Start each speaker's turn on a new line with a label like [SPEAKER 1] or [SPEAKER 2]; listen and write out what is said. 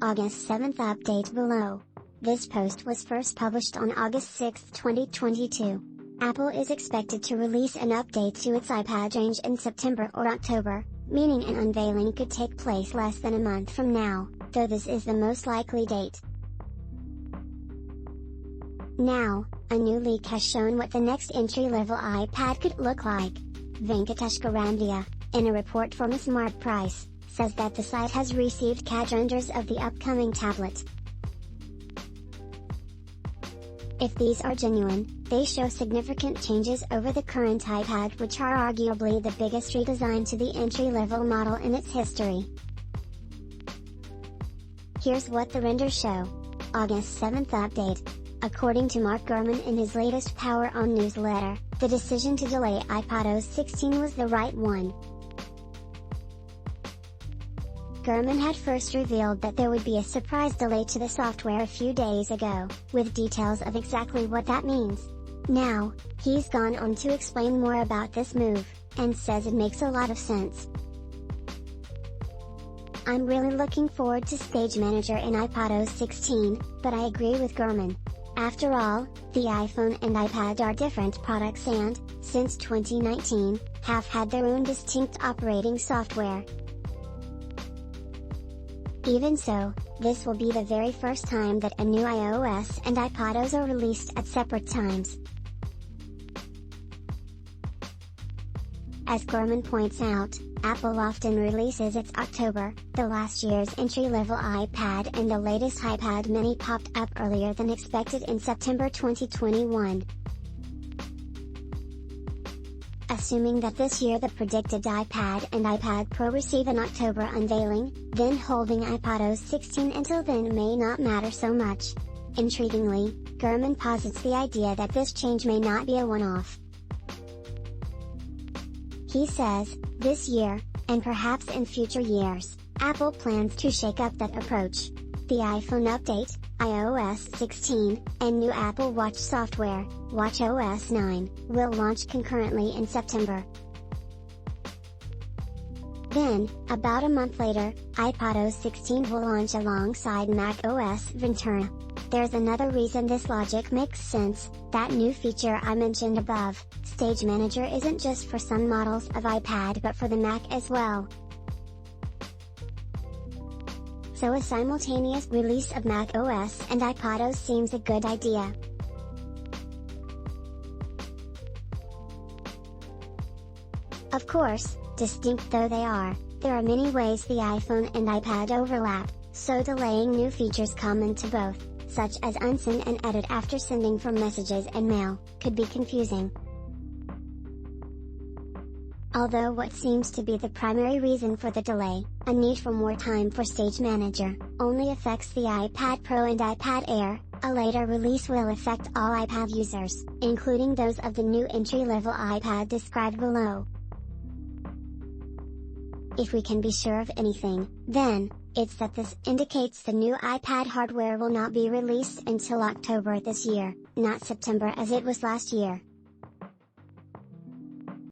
[SPEAKER 1] August 7th update below. This post was first published on August 6, 2022. Apple is expected to release an update to its iPad range in September or October, meaning an unveiling could take place less than a month from now, though this is the most likely date. Now, a new leak has shown what the next entry-level iPad could look like. Venkatesh Gorantia, in a report for mysmartprice, says that the site has received CAD renders of the upcoming tablet. If these are genuine, they show significant changes over the current iPad, which are arguably the biggest redesign to the entry-level model in its history. Here's what the renders show. August 7th update. According to Mark Gurman in his latest Power On newsletter, the decision to delay iPadOS 16 was the right one. Gurman had first revealed that there would be a surprise delay to the software a few days ago, with details of exactly what that means. Now, he's gone on to explain more about this move, and says it makes a lot of sense. I'm really looking forward to Stage Manager in iPadOS 16, but I agree with Gurman. After all, the iPhone and iPad are different products and, since 2019, have had their own distinct operating software. Even so, this will be the very first time that a new iOS and iPadOS are released at separate times. As Gurman points out, Apple often releases its October, the last year's entry-level iPad, and the latest iPad mini popped up earlier than expected in September 2021. Assuming that this year the predicted iPad and iPad Pro receive an October unveiling, then holding iPadOS 16 until then may not matter so much. Intriguingly, Gurman posits the idea that this change may not be a one-off. He says, this year, and perhaps in future years, Apple plans to shake up that approach. The iPhone update, iOS 16, and new Apple Watch software, watchOS 9, will launch concurrently in September. Then, about a month later, iPadOS 16 will launch alongside macOS Ventura. There's another reason this logic makes sense: that new feature I mentioned above, Stage Manager, isn't just for some models of iPad but for the Mac as well. So a simultaneous release of macOS and iPadOS seems a good idea. Of course, distinct though they are, there are many ways the iPhone and iPad overlap, so delaying new features common to both, such as unsend and edit after sending from messages and mail, could be confusing. Although what seems to be the primary reason for the delay, a need for more time for Stage Manager, only affects the iPad Pro and iPad Air, a later release will affect all iPad users, including those of the new entry-level iPad described below. If we can be sure of anything, then, it's that this indicates the new iPad hardware will not be released until October this year, not September as it was last year.